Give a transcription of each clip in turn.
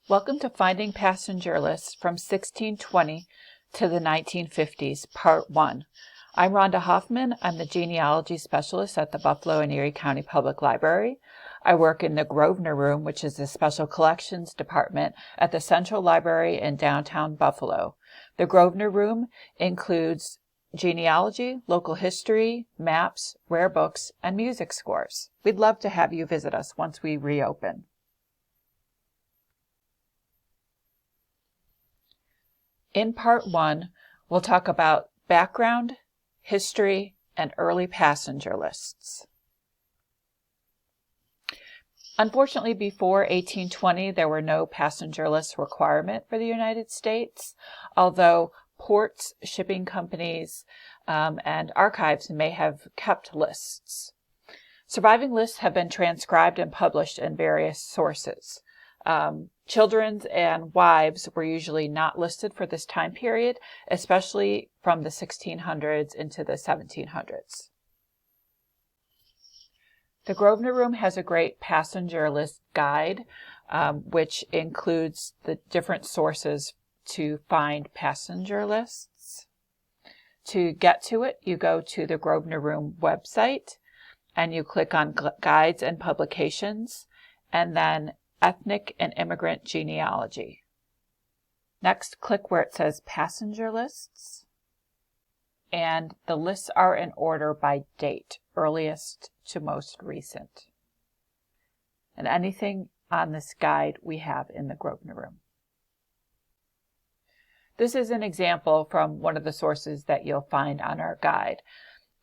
Welcome to Finding Passenger Lists from 1620 to the 1950s, Part 1. I'm Rhonda Hoffman. I'm the Genealogy Specialist at the Buffalo and Erie County Public Library. I work in the Grosvenor Room, which is the Special Collections Department at the Central Library in downtown Buffalo. The Grosvenor Room includes genealogy, local history, maps, rare books, and music scores. We'd love to have you visit us once we reopen. In Part 1, we'll talk about background, history, and early passenger lists. Unfortunately, before 1820, there were no passenger list requirement for the United States, although ports, shipping companies, and archives may have kept lists. Surviving lists have been transcribed and published in various sources. Children's and wives were usually not listed for this time period, especially from the 1600s into the 1700s. The Grosvenor Room has a great passenger list guide, which includes the different sources to find passenger lists. To get to it, you go to the Grosvenor Room website and you click on Guides and Publications, and then Ethnic and Immigrant Genealogy. Next, click where it says Passenger Lists, and the lists are in order by date, earliest to most recent. And anything on this guide we have in the Grosvenor Room. This is an example from one of the sources that you'll find on our guide.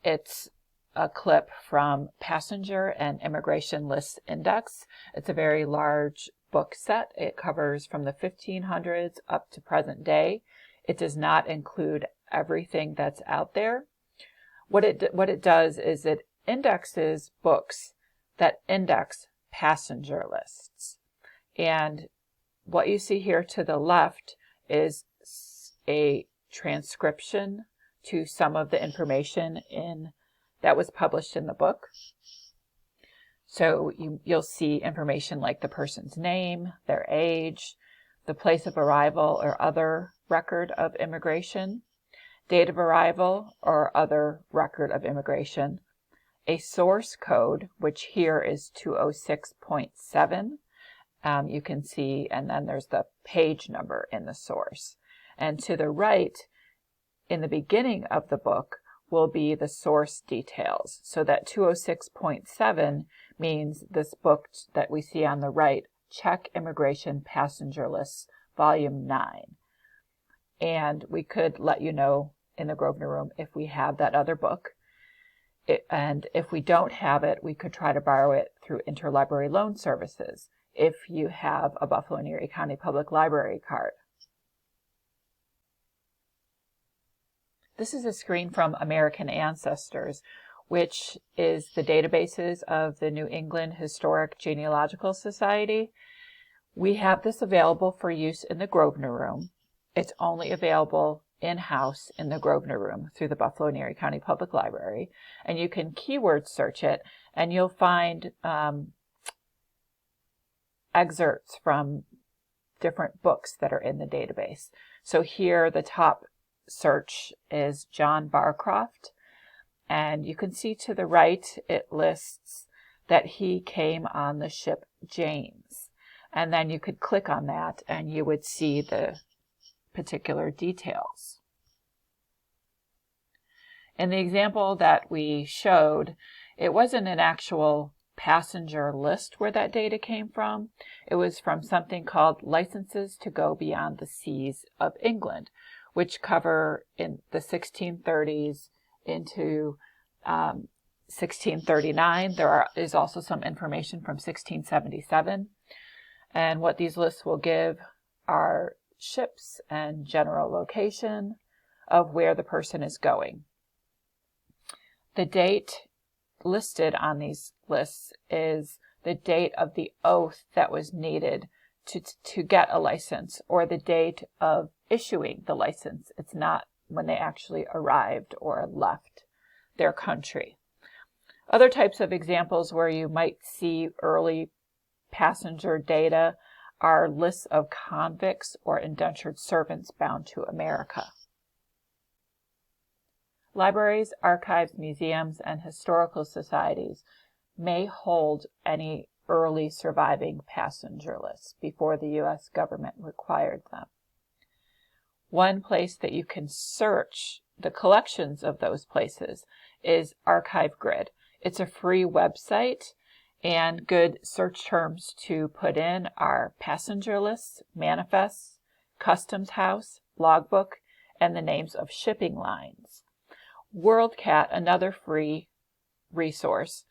It's a clip from Passenger and Immigration Lists Index. It's a very large book set. It covers from the 1500s up to present day. It does not include everything that's out there. What it does is it indexes books that index passenger lists. And what you see here to the left is a transcription to some of the information that was published in the book. So you'll see information like the person's name, their age, the place of arrival or other record of immigration, date of arrival or other record of immigration, a source code, which here is 206.7. You can see, and then there's the page number in the source. And to the right, in the beginning of the book, will be the source details. So that 206.7 means this book that we see on the right, Check Immigration Passenger Lists, Volume 9. And we could let you know in the Grosvenor Room if we have that other book. And if we don't have it, we could try to borrow it through Interlibrary Loan Services if you have a Buffalo and Erie County Public Library card. This is a screen from American Ancestors, which is the databases of the New England Historic Genealogical Society. We have this available for use in the Grosvenor Room. It's only available in-house in the Grosvenor Room through the Buffalo and Erie County Public Library. And you can keyword search it, and you'll find excerpts from different books that are in the database. So here, the top search is John Barcroft, and you can see to the right it lists that he came on the ship James, and then you could click on that and you would see the particular details. In the example that we showed, it wasn't an actual passenger list where that data came from. It was from something called Licenses to Go Beyond the Seas of England, which cover in the 1630s into 1639. There is also some information from 1677. And what these lists will give are ships and general location of where the person is going. The date listed on these lists is the date of the oath that was needed to get a license, or the date of issuing the license. It's not when they actually arrived or left their country. Other types of examples where you might see early passenger data are lists of convicts or indentured servants bound to America. Libraries, archives, museums, and historical societies may hold any early surviving passenger lists before the U.S. government required them. One place that you can search the collections of those places is ARCHIVEGRID. It's a free website, and good search terms to put in are passenger lists, manifests, customs house, logbook, and the names of shipping lines. WorldCat, another free resource.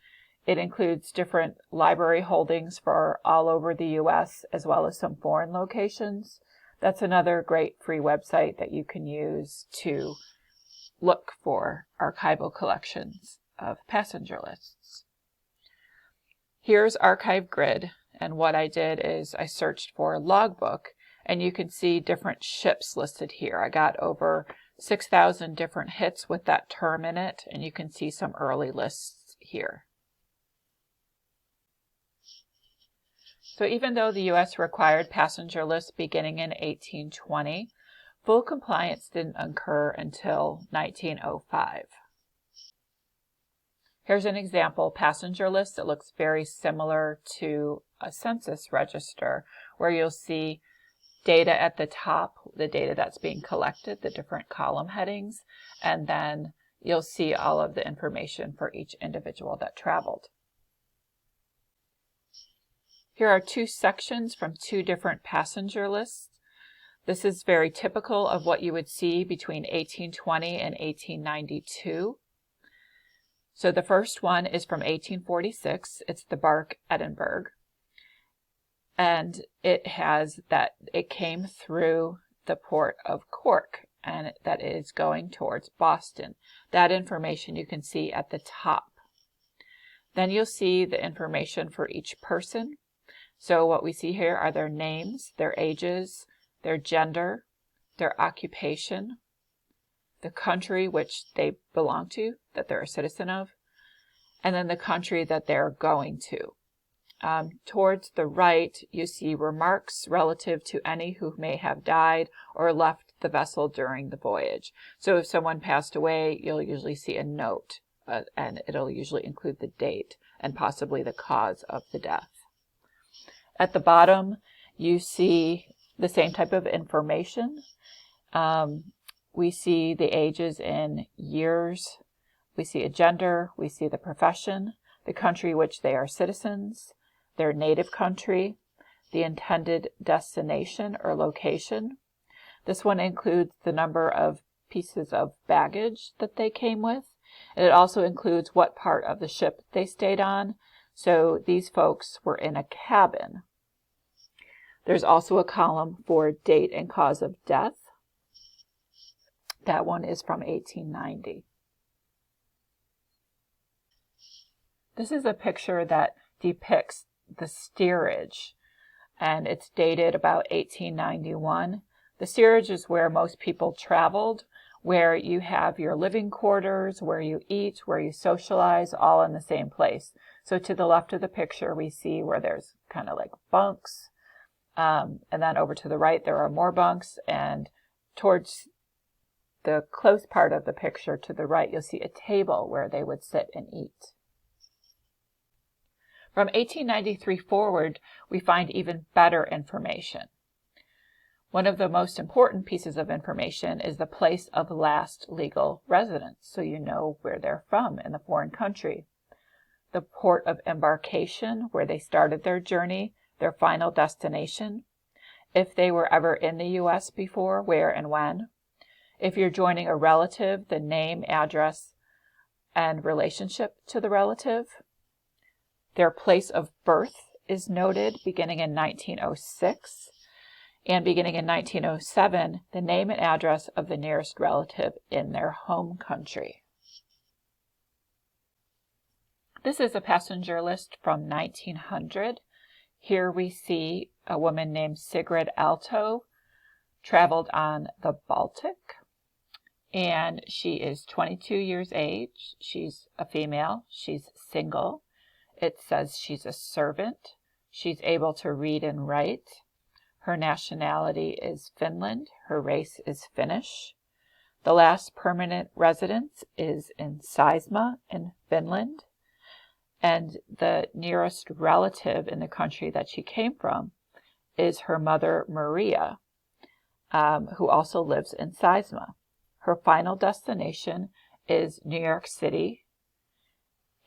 It includes different library holdings for all over the U.S. as well as some foreign locations. That's another great free website that you can use to look for archival collections of passenger lists. Here's ARCHIVEGRID, and what I did is I searched for logbook, and you can see different ships listed here. I got over 6,000 different hits with that term in it, and you can see some early lists here. So even though the U.S. required passenger lists beginning in 1820, full compliance didn't occur until 1905. Here's an example passenger list that looks very similar to a census register, where you'll see data at the top, the data that's being collected, the different column headings, and then you'll see all of the information for each individual that traveled. Here are two sections from two different passenger lists. This is very typical of what you would see between 1820 and 1892. So the first one is from 1846. It's the bark Edinburgh. And it has that it came through the port of Cork, and that is going towards Boston. That information you can see at the top. Then you'll see the information for each person. So what we see here are their names, their ages, their gender, their occupation, the country which they belong to, that they're a citizen of, and then the country that they're going to. Towards the right, you see remarks relative to any who may have died or left the vessel during the voyage. So if someone passed away, you'll usually see a note, and it'll usually include the date and possibly the cause of the death. At the bottom, you see the same type of information. We see the ages in years. We see a gender. We see the profession, the country which they are citizens, their native country, the intended destination or location. This one includes the number of pieces of baggage that they came with. And it also includes what part of the ship they stayed on. So these folks were in a cabin. There's also a column for date and cause of death. That one is from 1890. This is a picture that depicts the steerage, and it's dated about 1891. The steerage is where most people traveled, where you have your living quarters, where you eat, where you socialize, all in the same place. So to the left of the picture, we see where there's kind of like bunks. And then over to the right, there are more bunks, and towards the close part of the picture to the right, you'll see a table where they would sit and eat. From 1893 forward, we find even better information. One of the most important pieces of information is the place of last legal residence, so you know where they're from in the foreign country. The port of embarkation, where they started their journey, their final destination, if they were ever in the U.S. before, where and when. If you're joining a relative, the name, address, and relationship to the relative. Their place of birth is noted beginning in 1906, and beginning in 1907, the name and address of the nearest relative in their home country. This is a passenger list from 1900. Here we see a woman named Sigrid Alto traveled on the Baltic, and she is 22 years age. She's a female. She's single. It says she's a servant. She's able to read and write. Her nationality is Finland. Her race is Finnish. The last permanent residence is in Saimaa in Finland. And the nearest relative in the country that she came from is her mother, Maria, who also lives in Saimaa. Her final destination is New York City.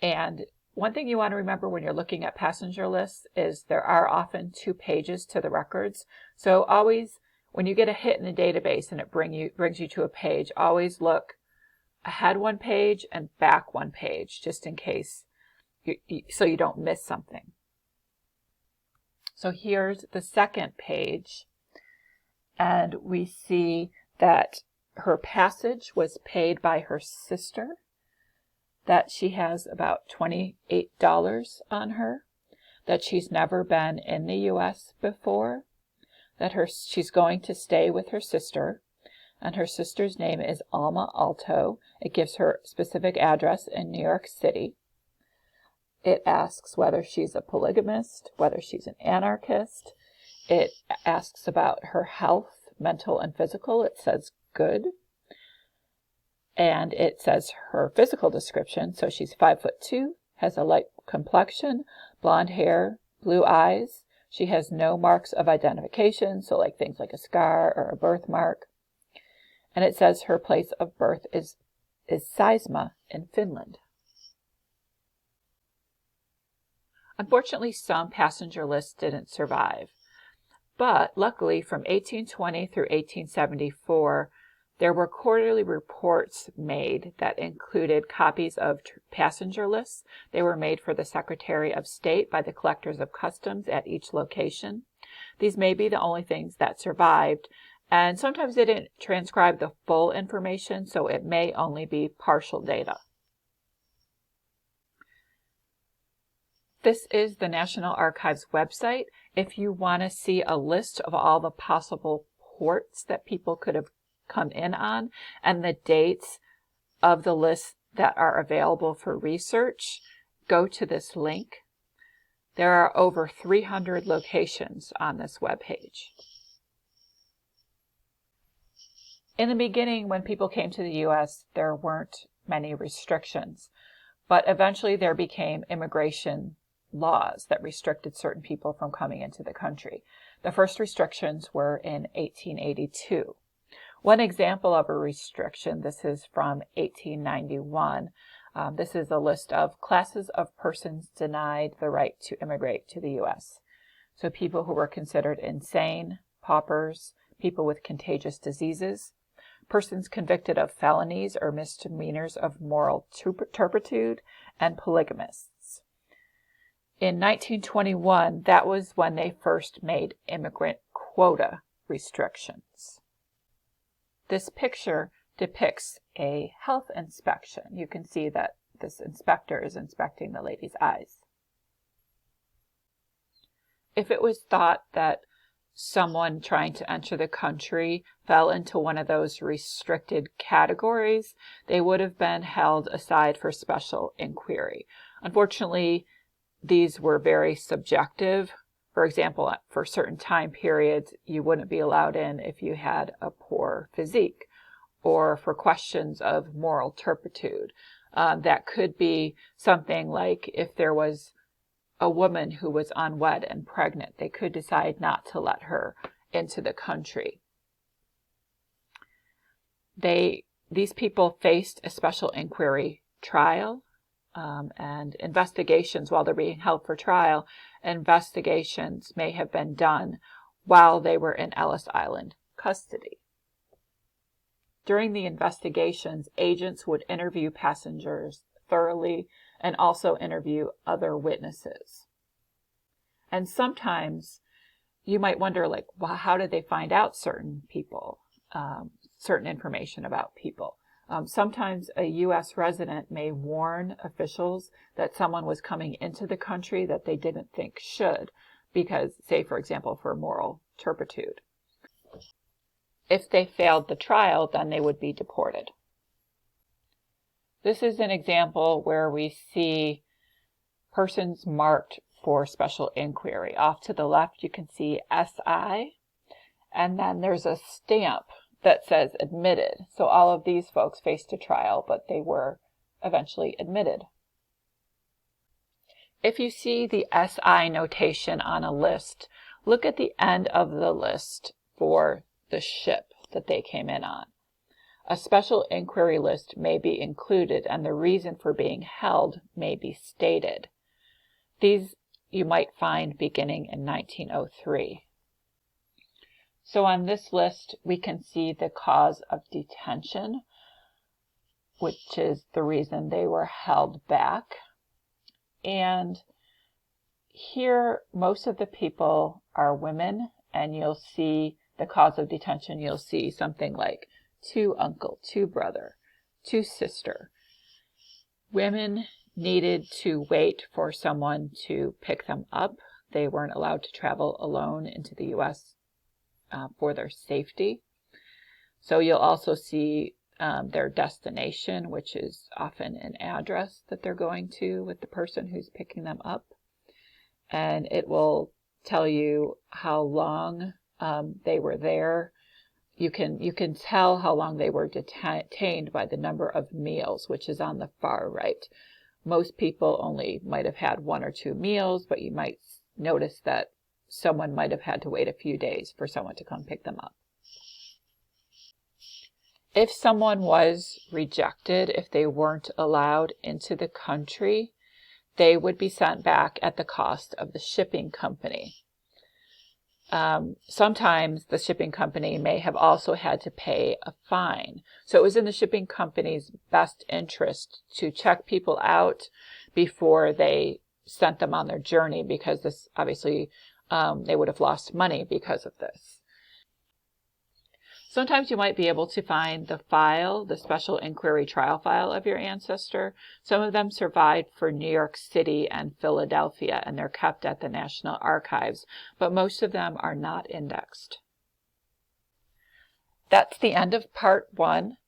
And one thing you want to remember when you're looking at passenger lists is there are often 2 pages to the records. So always, when you get a hit in the database and it brings you to a page, always look ahead 1 page and back 1 page, just in case, so you don't miss something. So here's the second page, and we see that her passage was paid by her sister, that she has about $28 on her, that she's never been in the U.S. before, that she's going to stay with her sister, and her sister's name is Alma Alto. It gives her specific address in New York City. It asks whether she's a polygamist, whether she's an anarchist. It asks about her health, mental and physical. It says good. And it says her physical description. So she's 5'2", has a light complexion, blonde hair, blue eyes. She has no marks of identification, so like things like a scar or a birthmark. And it says her place of birth is Saimaa in Finland. Unfortunately, some passenger lists didn't survive. But luckily, from 1820 through 1874, there were quarterly reports made that included copies of passenger lists. They were made for the Secretary of State by the collectors of customs at each location. These may be the only things that survived, and sometimes they didn't transcribe the full information, so it may only be partial data. This is the National Archives website. If you want to see a list of all the possible ports that people could have come in on and the dates of the lists that are available for research, go to this link. There are over 300 locations on this webpage. In the beginning, when people came to the U.S., there weren't many restrictions, but eventually there became immigration laws that restricted certain people from coming into the country. The first restrictions were in 1882. One example of a restriction, this is from 1891. This is a list of classes of persons denied the right to immigrate to the U.S. So people who were considered insane, paupers, people with contagious diseases, persons convicted of felonies or misdemeanors of moral turpitude, and polygamists. In 1921, that was when they first made immigrant quota restrictions. This picture depicts a health inspection. You can see that this inspector is inspecting the lady's eyes. If it was thought that someone trying to enter the country fell into one of those restricted categories, they would have been held aside for special inquiry. Unfortunately, these were very subjective. For example, for certain time periods, you wouldn't be allowed in if you had a poor physique, or for questions of moral turpitude. That could be something like if there was a woman who was unwed and pregnant, they could decide not to let her into the country. These people faced a special inquiry trial and investigations while they're being held for trial. Investigations may have been done while they were in Ellis Island custody. During the investigations, agents would interview passengers thoroughly and also interview other witnesses. And sometimes you might wonder, like, well, how did they find out certain people, certain information about people? Sometimes a U.S. resident may warn officials that someone was coming into the country that they didn't think should, because, say, for example, for moral turpitude. If they failed the trial, then they would be deported. This is an example where we see persons marked for special inquiry. Off to the left, you can see SI, And then there's a stamp that says admitted. So all of these folks faced a trial, but they were eventually admitted. If you see the SI notation on a list, look at the end of the list for the ship that they came in on. A special inquiry list may be included and the reason for being held may be stated. These you might find beginning in 1903. So on this list, we can see the cause of detention, which is the reason they were held back. And here, most of the people are women, and you'll see the cause of detention. You'll see something like to uncle, to brother, to sister. Women needed to wait for someone to pick them up. They weren't allowed to travel alone into the U.S. For their safety. So you'll also see their destination, which is often an address that they're going to with the person who's picking them up. And it will tell you how long they were there. You can tell how long they were detained by the number of meals, which is on the far right. Most people only might have had 1 or 2 meals, but you might notice that someone might have had to wait a few days for someone to come pick them up. If someone was rejected, if they weren't allowed into the country, they would be sent back at the cost of the shipping company. Sometimes the shipping company may have also had to pay a fine. So it was in the shipping company's best interest to check people out before they sent them on their journey, because this obviously they would have lost money because of this. Sometimes you might be able to find the file, the special inquiry trial file of your ancestor. Some of them survived for New York City and Philadelphia, and they're kept at the National Archives, but most of them are not indexed. That's the end of part 1.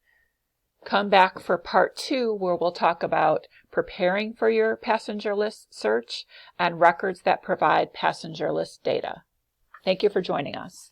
Come back for part 2, where we'll talk about preparing for your passenger list search and records that provide passenger list data. Thank you for joining us.